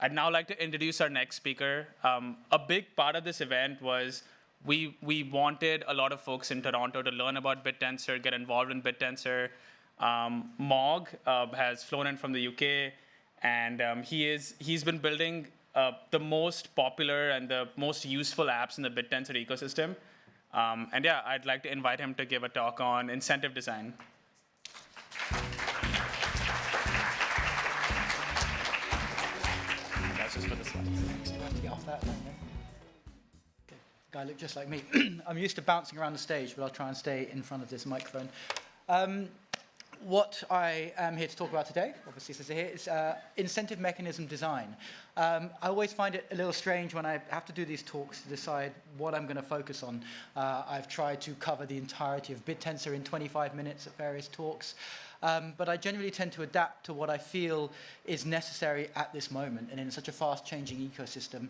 I'd now like to introduce our next speaker. A big part of this event was we wanted a lot of folks in Toronto to learn about Bittensor, get involved in Bittensor. Mog has flown in from the UK, and he's been building the most popular and the most useful apps in the Bittensor ecosystem. And yeah, I'd like to invite him to give a talk on incentive design. That's just for the slides. Do I have to get off that then? Okay. Guy looked just like me. I'm used to bouncing around the stage, but I'll try and stay in front of this microphone. What I am here to talk about today, obviously says it here, is incentive mechanism design. I always find it a little strange when I have to do these talks to decide what I'm going to focus on. I've tried to cover the entirety of Bittensor in 25 minutes at various talks, but I generally tend to adapt to what I feel is necessary at this moment, and in such a fast-changing ecosystem.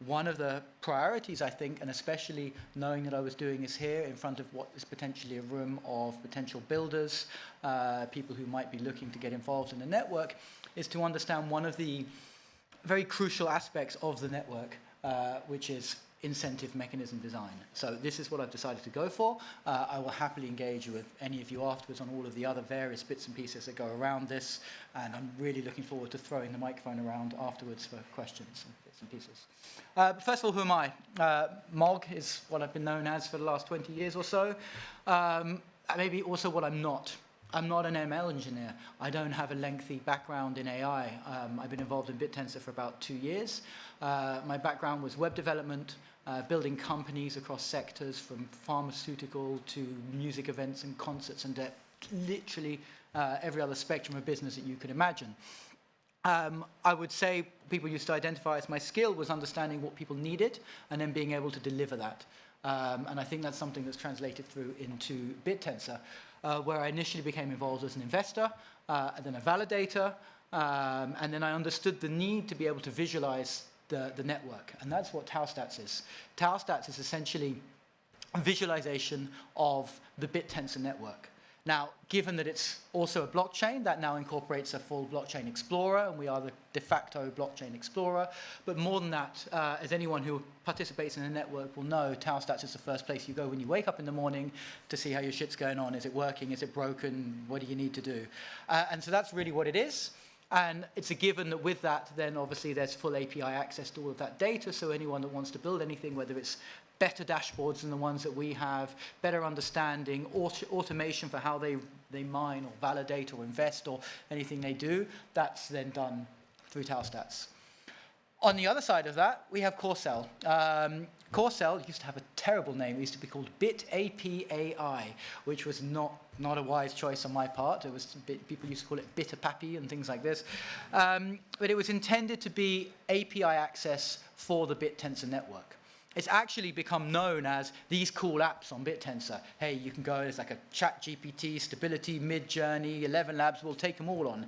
One of the priorities, I think, and especially knowing that I was doing this here in front of what is potentially a room of potential builders, people who might be looking to get involved in the network, is to understand one of the very crucial aspects of the network, which is incentive mechanism design. So this is what I've decided to go for. I will happily engage with any of you afterwards on all of the other various bits and pieces that go around this, and I'm really looking forward to throwing the microphone around afterwards for questions and bits and pieces. First of all, who am I? Mog is what I've been known as for the last 20 years or so. Maybe also what I'm not. I'm not an ML engineer. I don't have a lengthy background in AI. I've been involved in Bittensor for about 2 years. My background was web development, building companies across sectors from pharmaceutical to music events and concerts and literally every other spectrum of business that you could imagine. I would say people used to identify as my skill was understanding what people needed and then being able to deliver that. And I think that's something that's translated through into Bittensor, where I initially became involved as an investor, and then a validator, and then I understood the need to be able to visualize the network. And that's what taostats is. Taostats is essentially a visualization of the Bittensor network. Now, given that it's also a blockchain, that now incorporates a full blockchain explorer, and we are the de facto blockchain explorer. But more than that, as anyone who participates in a network will know, taostats is the first place you go when you wake up in the morning to see how your shit's going on. Is it working? Is it broken? What do you need to do? And so that's really what it is. And it's a given that with that, then obviously there's full API access to all of that data, so anyone that wants to build anything, whether it's better dashboards than the ones that we have, better understanding, automation for how they mine or validate or invest or anything they do, that's then done through taostats. On the other side of that, we have Corcel. Corcel used to have a terrible name. It used to be called BitAPAI, which was not a wise choice on my part. It was people used to call it Bitterpappy and things like this. But it was intended to be API access for the Bittensor network. It's actually become known as these cool apps on Bittensor. Hey, you can go, there's like a ChatGPT, Stability, Midjourney, 11 Labs, we'll take them all on.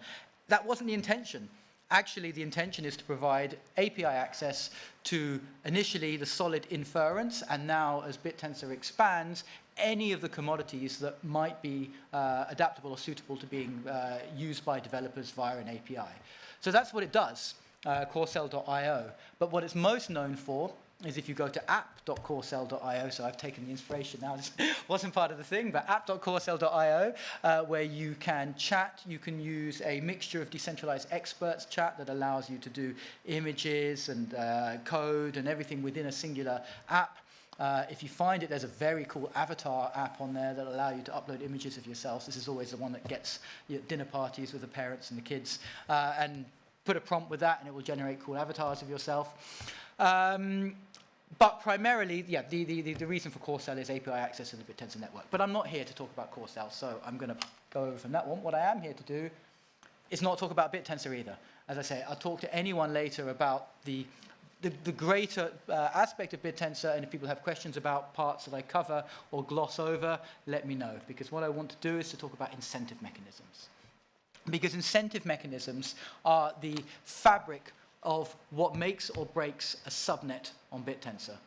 That wasn't the intention. Actually, the intention is to provide API access to initially the solid inference, and now as Bittensor expands, any of the commodities that might be adaptable or suitable to being used by developers via an API. So that's what it does, Corcel.io. But what it's most known for is if you go to app.corcel.io, so I've taken the inspiration now, this wasn't part of the thing, but app.corcel.io, where you can chat, you can use a mixture of decentralized experts chat that allows you to do images and code and everything within a singular app. If you find it, there's a very cool avatar app on there that allow you to upload images of yourselves. This is always the one that gets dinner parties with the parents and the kids. And put a prompt with that and it will generate cool avatars of yourself. But primarily, yeah, the reason for Corcel is API access to the Bittensor network. But I'm not here to talk about Corcel, so I'm going to go over from that one. What I am here to do is not talk about Bittensor either. As I say, I'll talk to anyone later about the greater aspect of Bittensor, and if people have questions about parts that I cover or gloss over, let me know. Because what I want to do is to talk about incentive mechanisms. Because incentive mechanisms are the fabric of what makes or breaks a subnet on Bittensor.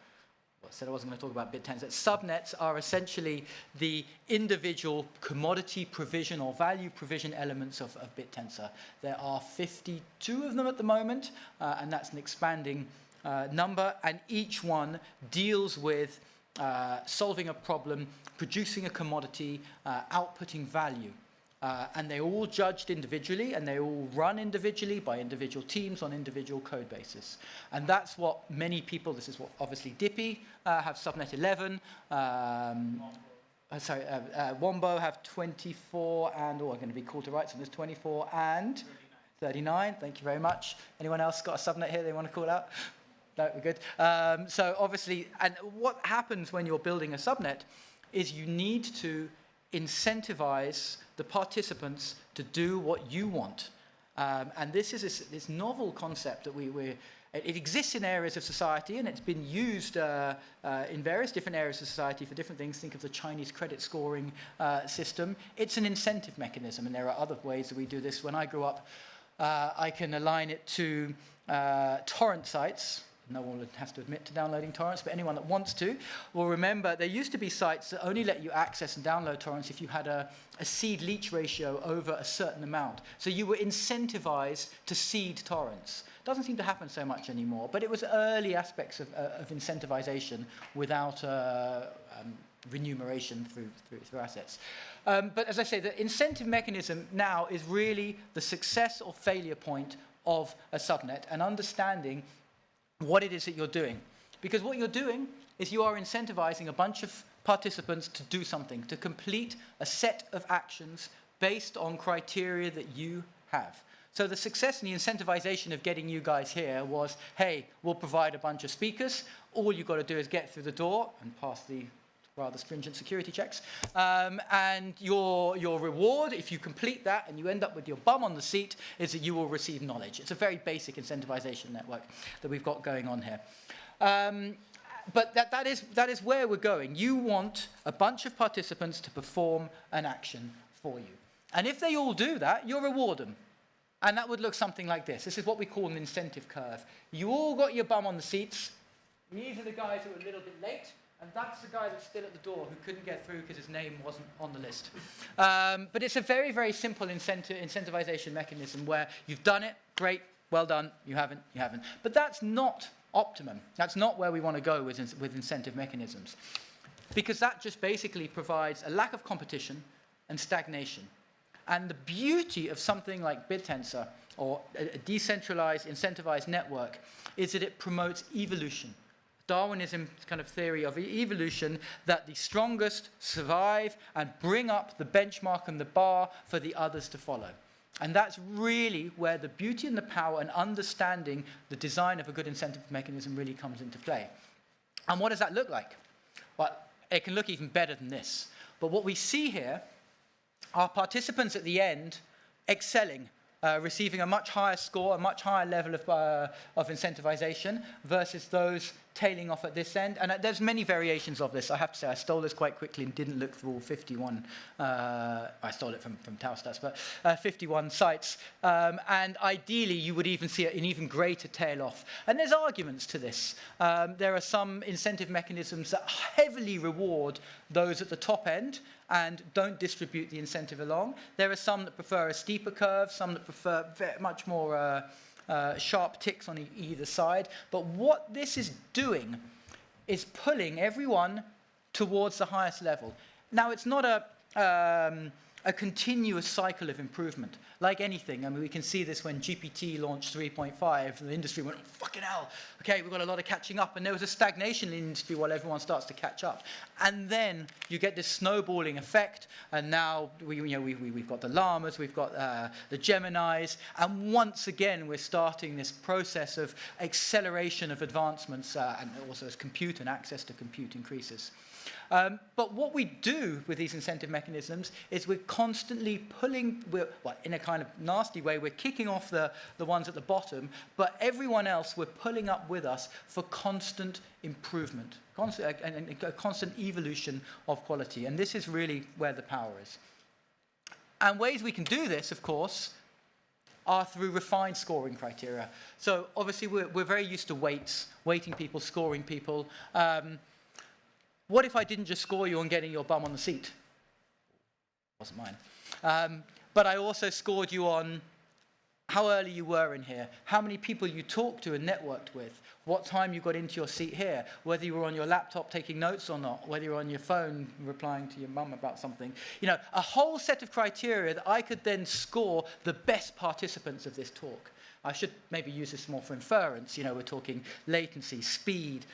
I said I wasn't going to talk about Bittensor. Subnets are essentially the individual commodity provision or value provision elements of Bittensor. There are 52 of them at the moment, and that's an expanding number, and each one deals with solving a problem, producing a commodity, outputting value. And they're all judged individually, and they all run individually by individual teams on individual code bases. And that's what many people, this is what obviously Dippy have subnet 11, Wombo have 24, and, I'm going to be called to write, so there's 24 and 39. Thank you very much. Anyone else got a subnet here they want to call out? No, we're good. So obviously, and what happens when you're building a subnet is you need to incentivize the participants to do what you want. And this is this novel concept that it exists in areas of society, and it's been used in various different areas of society for different things. Think of the Chinese credit scoring system. It's an incentive mechanism, and there are other ways that we do this. When I grew up, I can align it to torrent sites. No one has to admit to downloading torrents, but anyone that wants to will remember there used to be sites that only let you access and download torrents if you had a seed leach ratio over a certain amount. So you were incentivized to seed torrents. Doesn't seem to happen so much anymore, but it was early aspects of incentivization without remuneration through assets. But as I say, the incentive mechanism now is really the success or failure point of a subnet, and understanding what it is that you're doing. Because what you're doing is you are incentivizing a bunch of participants to do something, to complete a set of actions based on criteria that you have. So the success and the incentivization of getting you guys here was, hey, we'll provide a bunch of speakers. All you've got to do is get through the door and pass the rather stringent security checks. And your reward, if you complete that and you end up with your bum on the seat, is that you will receive knowledge. It's a very basic incentivization network that we've got going on here. But that is where we're going. You want a bunch of participants to perform an action for you. And if they all do that, you'll reward them. And that would look something like this. This is what we call an incentive curve. You all got your bum on the seats. These are the guys who are a little bit late. And that's the guy that's still at the door who couldn't get through because his name wasn't on the list. But it's a very, very simple incentivization mechanism where you've done it, great, well done, you haven't. But that's not optimum. That's not where we want to go with incentive mechanisms. Because that just basically provides a lack of competition and stagnation. And the beauty of something like Bittensor, or a decentralized, incentivized network, is that it promotes evolution. Darwinism kind of theory of evolution, that the strongest survive and bring up the benchmark and the bar for the others to follow. And that's really where the beauty and the power and understanding the design of a good incentive mechanism really comes into play. And what does that look like? Well, it can look even better than this. But what we see here are participants at the end excelling, receiving a much higher score, a much higher level of incentivization versus those tailing off at this end. And there's many variations of this. I have to say, I stole this quite quickly and didn't look through all 51. I stole it from taostats, but 51 sites. And ideally, you would even see an even greater tail off. And there's arguments to this. There are some incentive mechanisms that heavily reward those at the top end and don't distribute the incentive along. There are some that prefer a steeper curve, some that prefer much more sharp ticks on either side. But what this is doing is pulling everyone towards the highest level. Now, it's not a continuous cycle of improvement. Like anything, I mean, we can see this when GPT launched 3.5, the industry went, oh, fucking hell, okay, we've got a lot of catching up, and there was a stagnation in the industry while everyone starts to catch up. And then you get this snowballing effect, and now we've got the llamas, we've got the Geminis, and once again we're starting this process of acceleration of advancements, and also as compute and access to compute increases. But what we do with these incentive mechanisms is we're constantly pulling, in a kind of nasty way, we're kicking off the ones at the bottom, but everyone else we're pulling up with us for constant improvement, a constant evolution of quality. And this is really where the power is. And ways we can do this, of course, are through refined scoring criteria. So obviously we're very used to weighting people, scoring people. What if I didn't just score you on getting your bum on the seat? Wasn't mine. But I also scored you on how early you were in here, how many people you talked to and networked with, what time you got into your seat here, whether you were on your laptop taking notes or not, whether you were on your phone replying to your mum about something. You know, a whole set of criteria that I could then score the best participants of this talk. I should maybe use this more for inference. You know, we're talking latency, speed,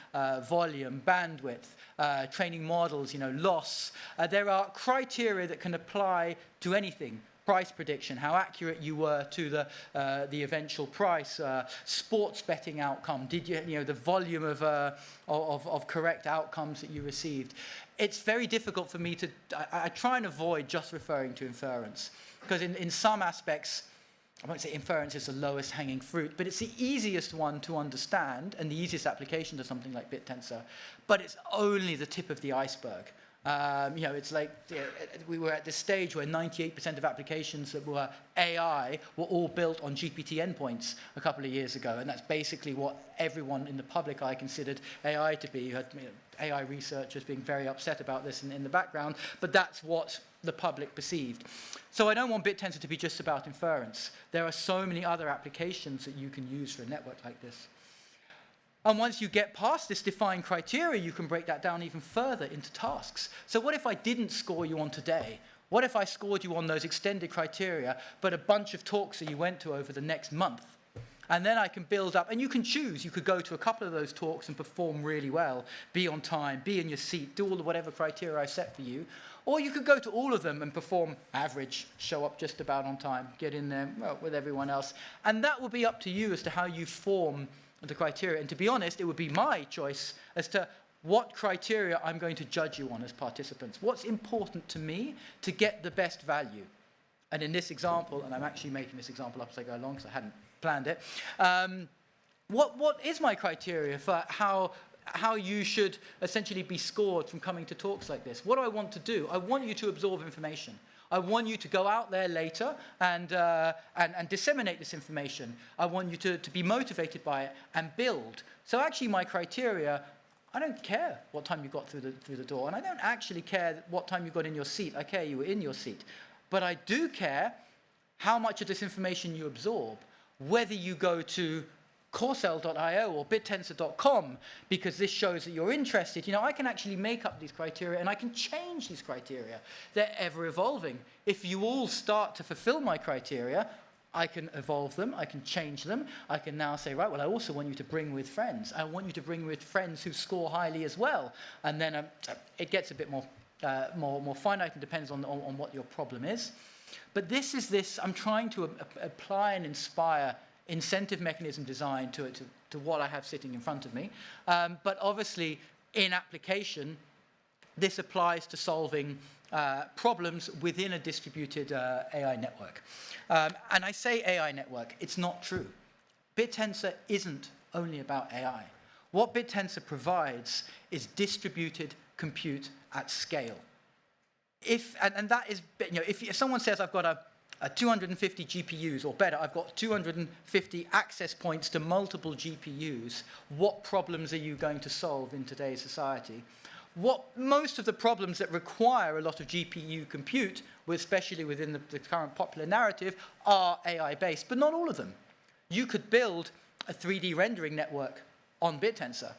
volume, bandwidth, training models, you know, loss. There are criteria that can apply to anything. Price prediction, how accurate you were to the eventual price, sports betting outcome, did you know, the volume of correct outcomes that you received. It's very difficult for me to, I try and avoid just referring to inference, because in some aspects, I won't say inference is the lowest hanging fruit, but it's the easiest one to understand and the easiest application to something like Bittensor, but it's only the tip of the iceberg. You know, it's like we were at this stage where 98% of applications that were AI were all built on GPT endpoints a couple of years ago, and that's basically what everyone in the public eye considered AI to be. You had AI researchers being very upset about this in the background, but that's what the public perceived. So I don't want Bittensor to be just about inference. There are so many other applications that you can use for a network like this. And once you get past this defined criteria, you can break that down even further into tasks. So what if I didn't score you on today? What if I scored you on those extended criteria, but a bunch of talks that you went to over the next month? And then I can build up, and you can choose. You could go to a couple of those talks and perform really well, be on time, be in your seat, do all the whatever criteria I set for you. Or you could go to all of them and perform average, show up just about on time, get in there with everyone else. And that will be up to you as to how you form the criteria. And to be honest, it would be my choice as to what criteria I'm going to judge you on as participants. What's important to me to get the best value? And in this example, and I'm actually making this example up as I go along because I hadn't planned it, what is my criteria for how you should essentially be scored from coming to talks like this? What do I want to do? I want you to absorb information. I want you to go out there later and disseminate this information. I want you to be motivated by it and build. So actually my criteria, I don't care what time you got through the door, and I don't actually care what time you got in your seat. I care you were in your seat. But I do care how much of this information you absorb, whether you go to Corcel.io or Bittensor.com, because this shows that you're interested. You know, I can actually make up these criteria and I can change these criteria. They're ever evolving. If you all start to fulfill my criteria, I can evolve them, I can change them. I can now say, right, well, I also want you to bring with friends. I want you to bring with friends who score highly as well. And then it gets a bit more finite and depends on what your problem is. But I'm trying to apply and inspire incentive mechanism design to what I have sitting in front of me. But obviously, in application, this applies to solving problems within a distributed AI network. And I say AI network, it's not true. Bittensor isn't only about AI. What Bittensor provides is distributed compute at scale. If someone says I've got a 250 GPUs, or better, I've got 250 access points to multiple GPUs, what problems are you going to solve in today's society? Most of the problems that require a lot of GPU compute, especially within the current popular narrative, are AI-based, but not all of them. You could build a 3D rendering network on Bittensor.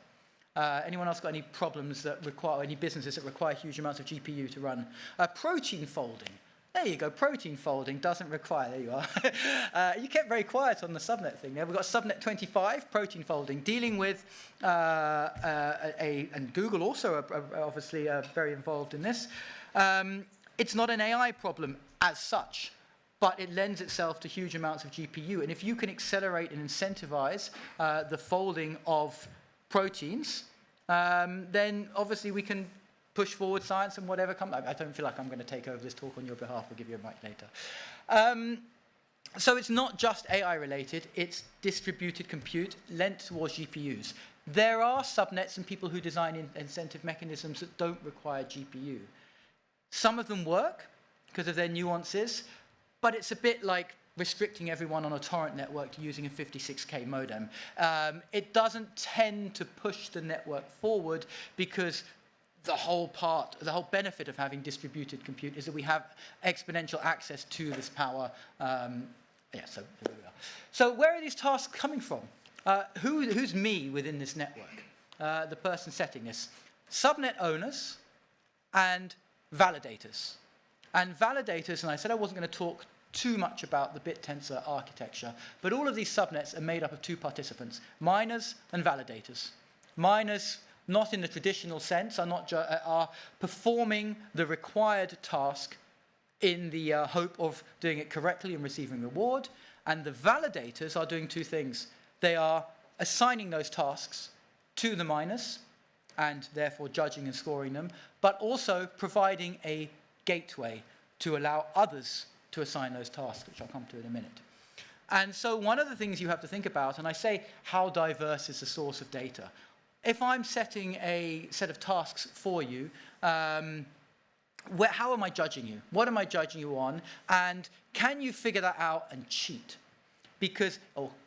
Anyone else got any problems that require, any businesses that require huge amounts of GPU to run? Protein folding. There you go, protein folding doesn't require, there you are. You kept very quiet on the subnet thing there. We've got subnet 25, protein folding, dealing with, and Google also obviously very involved in this. It's not an AI problem as such, but it lends itself to huge amounts of GPU. And if you can accelerate and incentivize the folding of proteins, then obviously we can push forward science and whatever comes. I don't feel like I'm going to take over this talk on your behalf. I'll give you a mic later. So it's not just AI related, it's distributed compute lent towards GPUs. There are subnets and people who design incentive mechanisms that don't require GPU. Some of them work because of their nuances, but it's a bit like restricting everyone on a torrent network to using a 56K modem. It doesn't tend to push the network forward because the whole benefit of having distributed compute is that we have exponential access to this power. So here we are. So where are these tasks coming from? Who's me within this network? The person setting this. Subnet owners and validators. And validators, and I said I wasn't going to talk too much about the Bittensor architecture, but all of these subnets are made up of two participants, miners and validators. Miners, not in the traditional sense, are performing the required task in the hope of doing it correctly and receiving reward, and the validators are doing two things. They are assigning those tasks to the miners, and therefore judging and scoring them, but also providing a gateway to allow others to assign those tasks, which I'll come to in a minute. And so one of the things you have to think about, and I say how diverse is the source of data. If I'm setting a set of tasks for you, how am I judging you? What am I judging you on? And can you figure that out and cheat? Because,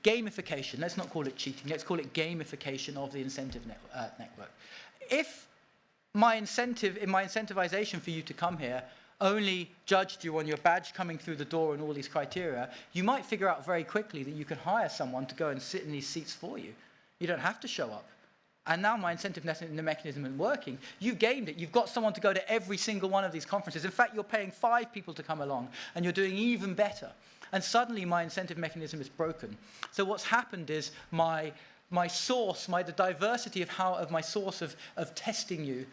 gamification, let's not call it cheating, let's call it gamification of the incentive network. If in my incentivization for you to come here only judged you on your badge coming through the door and all these criteria, you might figure out very quickly that you can hire someone to go and sit in these seats for you. You don't have to show up. And now my incentive mechanism isn't working. You gamed it. You've got someone to go to every single one of these conferences. In fact, you're paying 5 people to come along, and you're doing even better. And suddenly my incentive mechanism is broken. So what's happened is the diversity of my source of testing you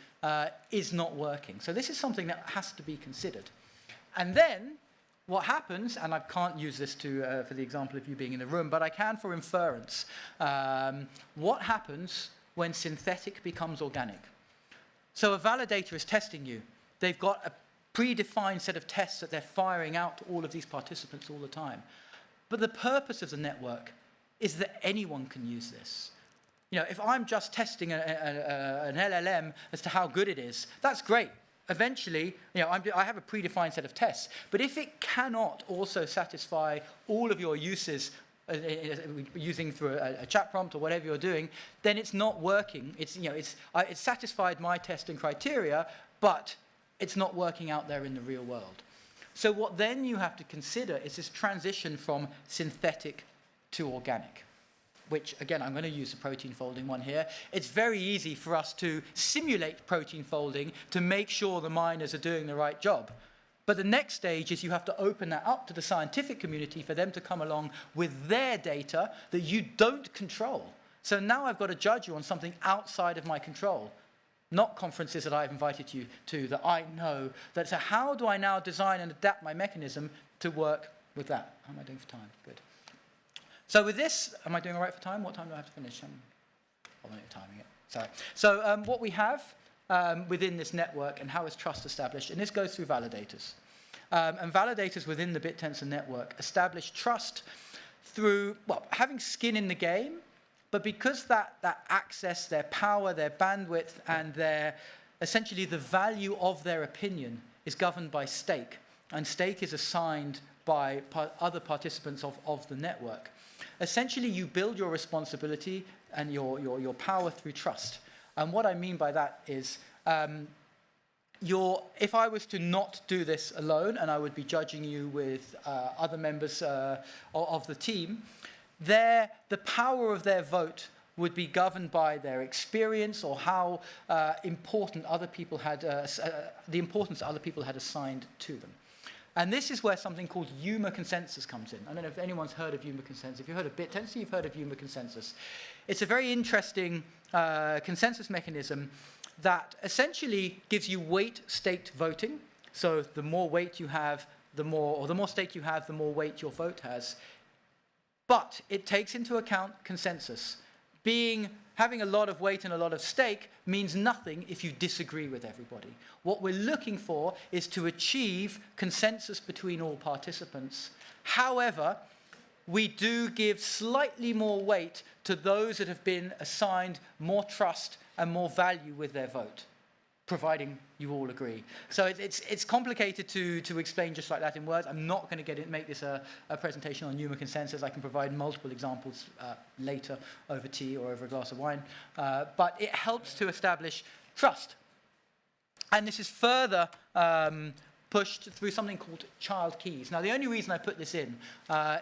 is not working. So this is something that has to be considered. And then what happens, and I can't use this for the example of you being in the room, but I can for inference. What happens when synthetic becomes organic? So a validator is testing you. They've got a predefined set of tests that they're firing out to all of these participants all the time. But the purpose of the network is that anyone can use this. If I'm just testing an LLM as to how good it is, that's great. Eventually, I have a predefined set of tests. But if it cannot also satisfy all of your uses using through a chat prompt or whatever you're doing, then it's not working. It's satisfied my testing criteria, but it's not working out there in the real world. So what then you have to consider is this transition from synthetic to organic, which, again, I'm going to use the protein folding one here. It's very easy for us to simulate protein folding to make sure the miners are doing the right job. But the next stage is you have to open that up to the scientific community for them to come along with their data that you don't control. So now I've got to judge you on something outside of my control, not conferences that I've invited you to that I know. So how do I now design and adapt my mechanism to work with that? How am I doing for time? Good. So with this, am I doing all right for time? What time do I have to finish? I'm not timing it. Sorry. So what we have within this network and how is trust established, and this goes through validators. And validators within the Bittensor network establish trust through, having skin in the game, but because that access, their power, their bandwidth, and essentially the value of their opinion is governed by stake. And stake is assigned by other participants of the network. Essentially, you build your responsibility and your power through trust. And what I mean by that is, if I was to not do this alone, and I would be judging you with other members of the team, the power of their vote would be governed by their experience or how important other people had, the importance other people had assigned to them. And this is where something called UMA consensus comes in. I don't know if anyone's heard of UMA consensus. If you've heard of Bittensor, you've heard of UMA consensus. It's a very interesting consensus mechanism that essentially gives you weight-staked voting. So the more weight you have, the more stake you have, the more weight your vote has. But it takes into account consensus. Having a lot of weight and a lot of stake means nothing if you disagree with everybody. What we're looking for is to achieve consensus between all participants. However, we do give slightly more weight to those that have been assigned more trust and more value with their vote. providing you all agree. So it's complicated to explain just like that in words. I'm not going to make this a presentation on Newman consensus. I can provide multiple examples later over tea or over a glass of wine. But it helps to establish trust. And this is further pushed through something called child keys. Now, the only reason I put this in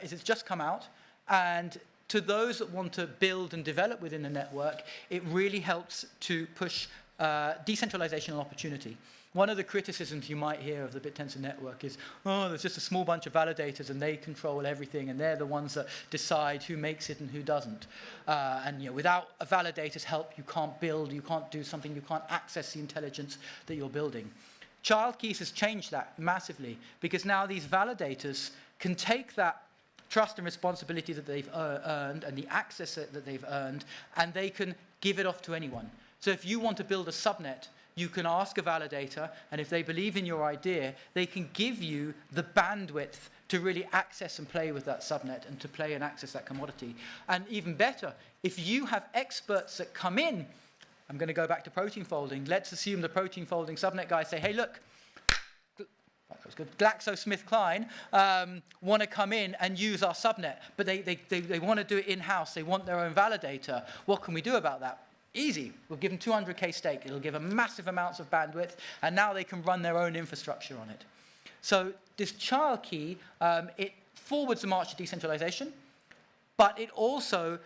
is it's just come out. And to those that want to build and develop within the network, it really helps to push decentralization and opportunity. One of the criticisms you might hear of the Bittensor network is, oh, there's just a small bunch of validators and they control everything and they're the ones that decide who makes it and who doesn't. And without a validator's help, you can't build, you can't do something, you can't access the intelligence that you're building. Child keys has changed that massively because now these validators can take that trust and responsibility that they've earned and the access that they've earned, and they can give it off to anyone. So if you want to build a subnet, you can ask a validator, and if they believe in your idea, they can give you the bandwidth to really access and play with that subnet and to play and access that commodity. And even better, if you have experts that come in, I'm going to go back to protein folding. Let's assume the protein folding subnet guys say, hey, look, GlaxoSmithKline want to come in and use our subnet, but they want to do it in-house. They want their own validator. What can we do about that? Easy. We'll give them 200K stake. It'll give them massive amounts of bandwidth, and now they can run their own infrastructure on it. So this child key, it forwards the march to decentralization, but it also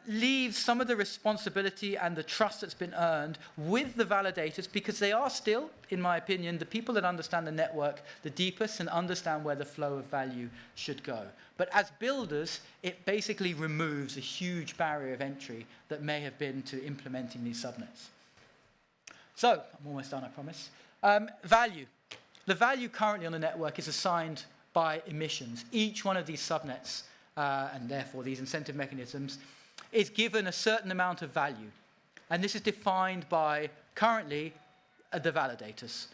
leaves some of the responsibility and the trust that's been earned with the validators, because they are still, in my opinion, the people that understand the network the deepest and understand where the flow of value should go. But as builders, it basically removes a huge barrier of entry that may have been to implementing these subnets. So, I'm almost done, I promise. Value. The value currently on the network is assigned by emissions. Each one of these subnets, and therefore these incentive mechanisms, is given a certain amount of value. And this is defined by, currently, the validators.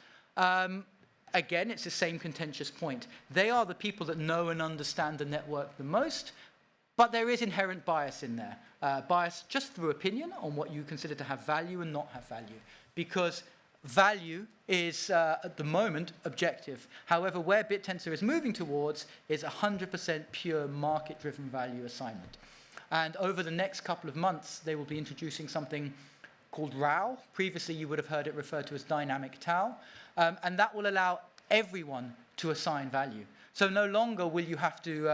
Again, it's the same contentious point. They are the people that know and understand the network the most, but there is inherent bias in there. Bias just through opinion on what you consider to have value and not have value. Because value is, at the moment, objective. However, where Bittensor is moving towards is 100% pure market-driven value assignment. And over the next couple of months, they will be introducing something called RAW. Previously, you would have heard it referred to as dynamic tau. And that will allow everyone to assign value. So no longer will you have to,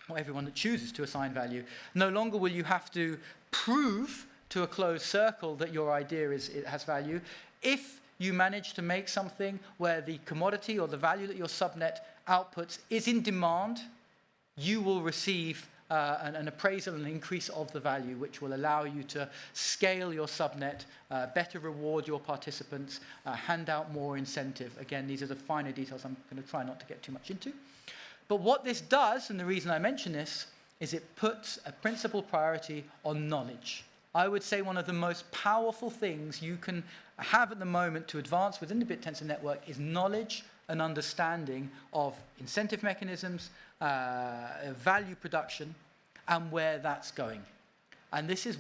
or everyone that chooses to assign value, no longer will you have to prove to a closed circle that your idea it has value. If you manage to make something where the commodity or the value that your subnet outputs is in demand, you will receive an appraisal and an increase of the value, which will allow you to scale your subnet, better reward your participants, hand out more incentive. Again, these are the finer details I'm going to try not to get too much into. But what this does, and the reason I mention this, is it puts a principal priority on knowledge. I would say one of the most powerful things you can have at the moment to advance within the Bittensor network is knowledge and understanding of incentive mechanisms, value production, and where that's going. And this is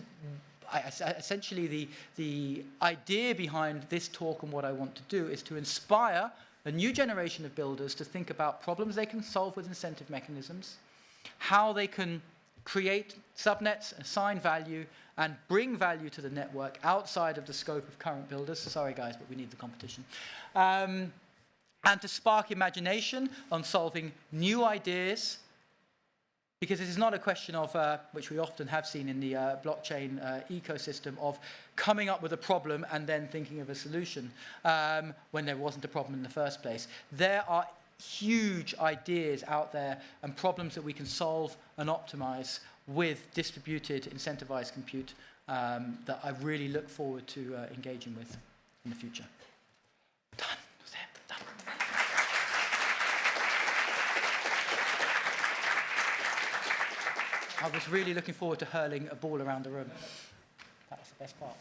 essentially the idea behind this talk, and what I want to do is to inspire a new generation of builders to think about problems they can solve with incentive mechanisms, how they can create subnets, assign value, and bring value to the network outside of the scope of current builders. Sorry, guys, but we need the competition. And to spark imagination on solving new ideas, because this is not a question of, which we often have seen in the blockchain ecosystem, of coming up with a problem and then thinking of a solution when there wasn't a problem in the first place. There are huge ideas out there and problems that we can solve and optimize with distributed incentivized compute that I really look forward to engaging with in the future. Done. That's it. Done. I was really looking forward to hurling a ball around the room. That was the best part.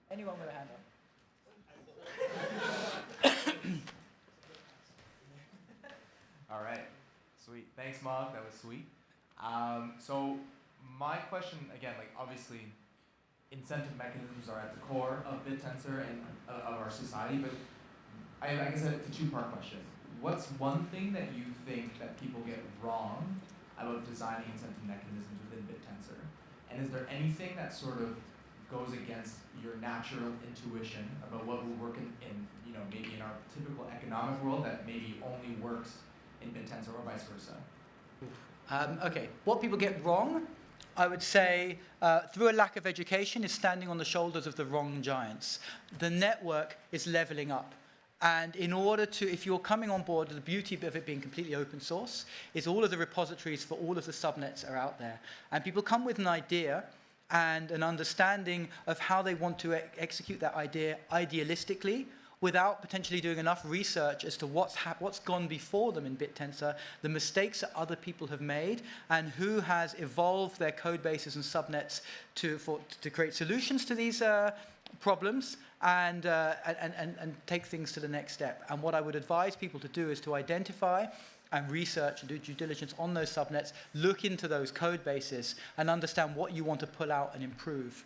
Anyone with a hand up? All right, sweet. Thanks, Mike. Mog. That was sweet. So my question, again, like obviously, incentive mechanisms are at the core of Bittensor and of our society, but I guess it's a two-part question. What's one thing that you think that people get wrong about designing incentive mechanisms within Bittensor? And is there anything that sort of goes against your natural intuition about what will work in maybe in our typical economic world that maybe only works in Bittensor or vice versa? Okay, what people get wrong, I would say, through a lack of education, is standing on the shoulders of the wrong giants. The network is leveling up. And in order to, if you're coming on board, the beauty of it being completely open source is all of the repositories for all of the subnets are out there. And people come with an idea and an understanding of how they want to execute that idea idealistically, without potentially doing enough research as to what's gone before them in Bittensor, the mistakes that other people have made, and who has evolved their code bases and subnets to create solutions to these problems and take things to the next step. And what I would advise people to do is to identify and research and do due diligence on those subnets, look into those code bases and understand what you want to pull out and improve.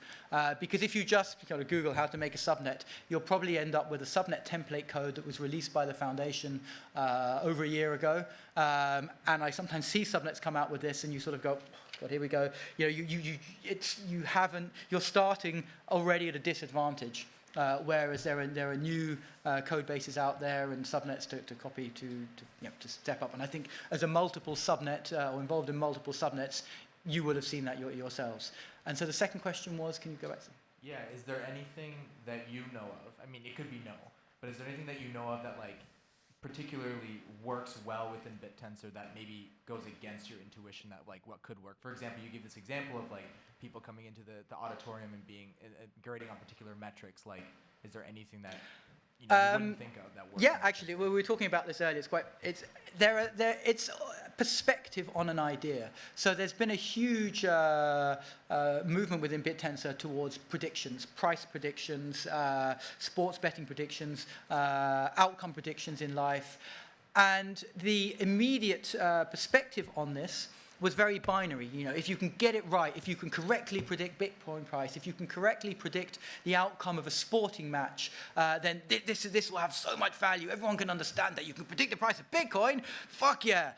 Because if you just go to Google how to make a subnet, you'll probably end up with a subnet template code that was released by the foundation over a year ago. And I sometimes see subnets come out with this and you sort of go, God, here we go. You're starting already at a disadvantage. Whereas there are new code bases out there and subnets to copy to step up. And I think as a multiple subnet or involved in multiple subnets, you would have seen that yourselves. And so the second question was, can you go back to? Yeah, is there anything that you know of? I mean, it could be no, but is there anything that you know of that particularly works well within Bittensor that maybe goes against your intuition that what could work? For example, you give this example of people coming into the auditorium and being grading on particular metrics. Is there anything that you wouldn't think of that works? Yeah, actually, we were talking about this earlier. It's perspective on an idea. So there's been a huge movement within Bittensor towards predictions, price predictions, sports betting predictions, outcome predictions in life. And the immediate perspective on this was very binary. If you can get it right, if you can correctly predict Bitcoin price, if you can correctly predict the outcome of a sporting match, then this will have so much value. Everyone can understand that. You can predict the price of Bitcoin. Fuck yeah.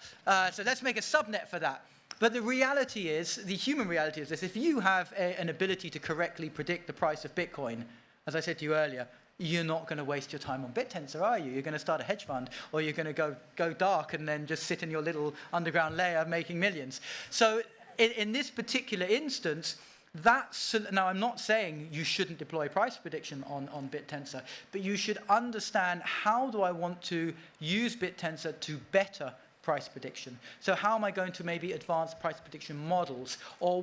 So let's make a subnet for that. But the human reality is this. If you have an ability to correctly predict the price of Bitcoin, as I said to you earlier, you're not going to waste your time on Bittensor, are you? You're going to start a hedge fund, or you're going to go dark and then just sit in your little underground layer making millions. So in this particular instance, now I'm not saying you shouldn't deploy price prediction on Bittensor, but you should understand, how do I want to use Bittensor to better price prediction? So how am I going to maybe advance price prediction models? Or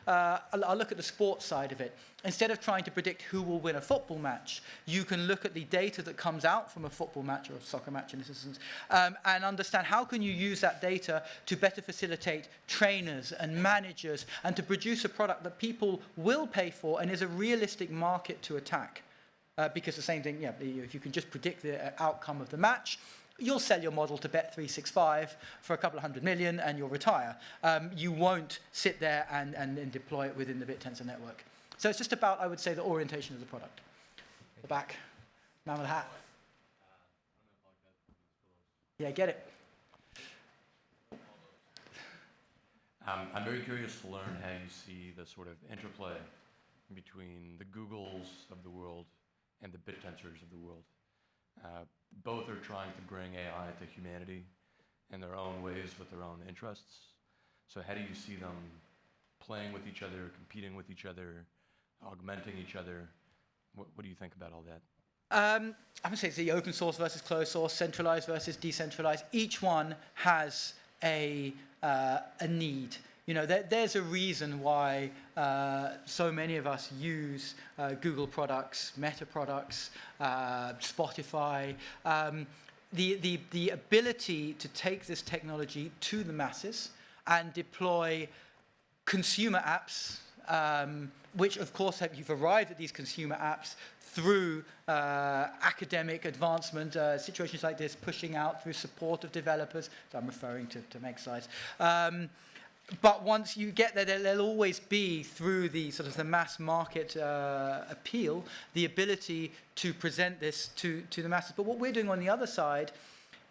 I'll look at the sports side of it. Instead of trying to predict who will win a football match, you can look at the data that comes out from a football match, or a soccer match in this instance, and understand how can you use that data to better facilitate trainers and managers, and to produce a product that people will pay for and is a realistic market to attack. Because the same thing, if you can just predict the outcome of the match, you'll sell your model to Bet365 for a couple of $100 million and you'll retire. You won't sit there and deploy it within the Bittensor network. So it's just about, I would say, the orientation of the product. The back, man with a hat. Yeah, get it. I'm very curious to learn how you see the sort of interplay between the Googles of the world and the Bittensors of the world. Both are trying to bring AI to humanity in their own ways with their own interests. So how do you see them playing with each other, competing with each other, augmenting each other? What do you think about all that? I would say it's the open source versus closed source, centralized versus decentralized. Each one has a need. There's a reason why so many of us use Google products, Meta products, Spotify. The ability to take this technology to the masses and deploy consumer apps which of course you've arrived at these consumer apps through academic advancement, situations like this pushing out through support of developers. So I'm referring to make slides. But once you get there, there'll always be, through the sort of the mass market appeal, the ability to present this to the masses. But what we're doing on the other side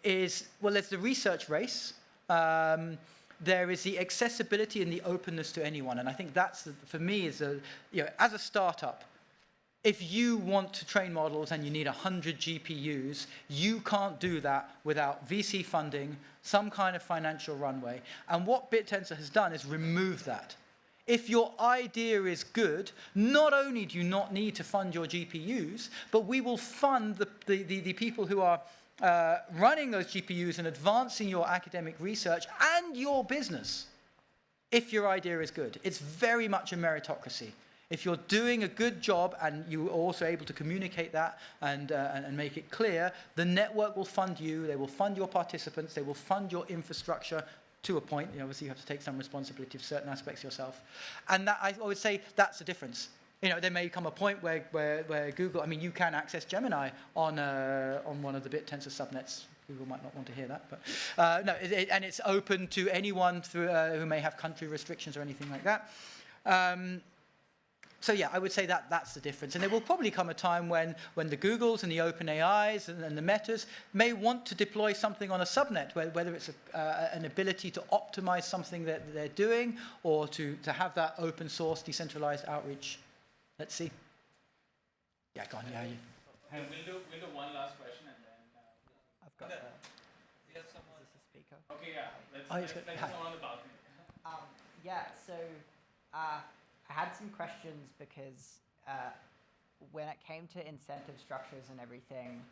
is, well, there's the research race. There is the accessibility and the openness to anyone. And I think that's, for me, is as a startup, if you want to train models and you need 100 GPUs, you can't do that without VC funding, some kind of financial runway. And what Bittensor has done is remove that. If your idea is good, not only do you not need to fund your GPUs, but we will fund the people who are running those GPUs and advancing your academic research and your business, if your idea is good. It's very much a meritocracy. If you're doing a good job and you're also able to communicate that and make it clear, the network will fund you, they will fund your participants, they will fund your infrastructure to a point. Obviously, you have to take some responsibility for certain aspects yourself. And that, I would say that's the difference. There may come a point where Google, you can access Gemini on one of the Bittensor subnets. Google might not want to hear that, but and it's open to anyone through, who may have country restrictions or anything like that. So yeah, I would say that's the difference. And there will probably come a time when the Googles and the OpenAIs and the Metas may want to deploy something on a subnet, whether it's an ability to optimize something that they're doing or to have that open source, decentralized outreach. Let's see. Yeah, go on. Yeah. And we'll do one last question and then... I've got we have someone. Is this a speaker? Okay, yeah. Let's someone on the balcony. So I had some questions because when it came to incentive structures and everything,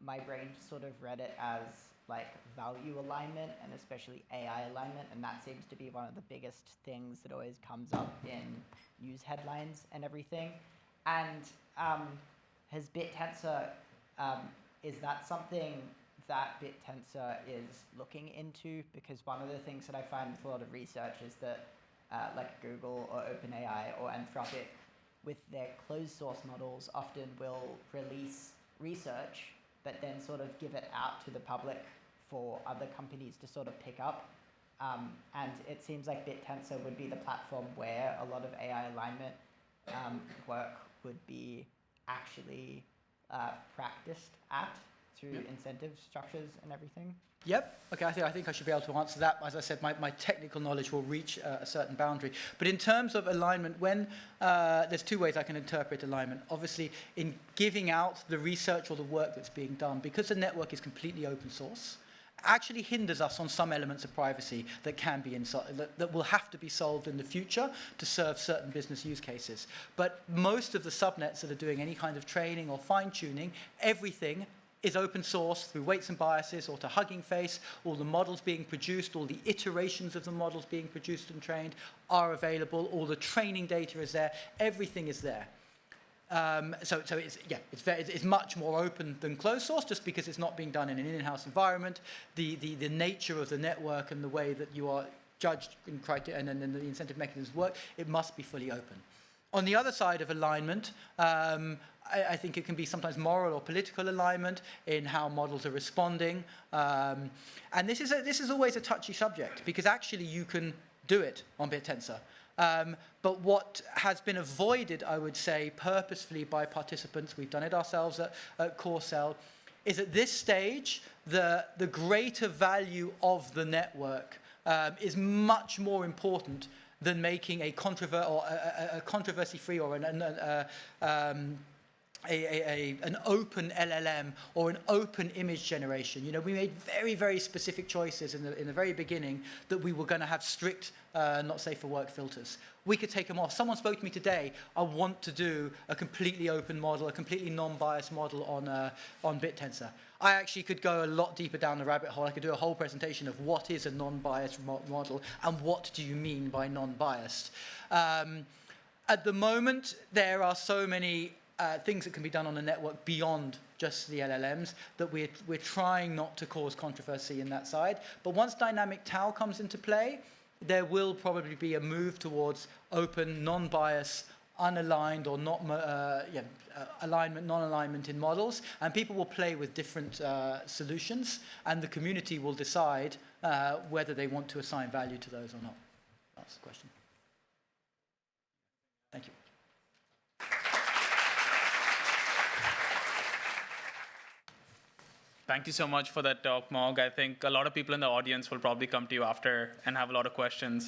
my brain sort of read it as like value alignment and especially AI alignment, and that seems to be one of the biggest things that always comes up in news headlines and everything. And has Bittensor, is that something that Bittensor is looking into? Because one of the things that I find with a lot of research is that like Google or OpenAI or Anthropic, with their closed source models, often will release research but then sort of give it out to the public for other companies to sort of pick up. And it seems like Bittensor would be the platform where a lot of AI alignment work would be actually practiced at through incentive structures and everything. Yep. Okay, I think I should be able to answer that. As I said, my technical knowledge will reach a certain boundary. But in terms of alignment, when there's two ways I can interpret alignment. Obviously, in giving out the research or the work that's being done, because the network is completely open source, actually hinders us on some elements of privacy that can be that will have to be solved in the future to serve certain business use cases. But most of the subnets that are doing any kind of training or fine-tuning, everything is open source through weights and biases or to Hugging Face. All the models being produced, all the iterations of the models being produced and trained are available. All the training data is there. Everything is there. So it's much more open than closed source, just because it's not being done in an in-house environment. The nature of the network and the way that you are judged in criteria and the incentive mechanisms work, it must be fully open. On the other side of alignment, I think it can be sometimes moral or political alignment in how models are responding. And this is always a touchy subject, because actually you can do it on Bittensor. But what has been avoided, I would say, purposefully by participants, we've done it ourselves at Corcel, is at this stage, the greater value of the network is much more important than making a controversy-free or an open LLM or an open image generation. We made very, very specific choices in the very beginning that we were going to have strict not safe for work filters. We could take them off. Someone spoke to me today, I want to do a completely open model, a completely non-biased model on Bittensor. I actually could go a lot deeper down the rabbit hole. I could do a whole presentation of what is a non-biased model and what do you mean by non-biased. At the moment, there are so many things that can be done on the network beyond just the LLMs that we're trying not to cause controversy in that side. But once dynamic tau comes into play, there will probably be a move towards open, non-bias, unaligned or not alignment, non-alignment in models, and people will play with different solutions, and the community will decide whether they want to assign value to those or not. That's the question. Thank you. Thank you so much for that talk, Mog. I think a lot of people in the audience will probably come to you after and have a lot of questions.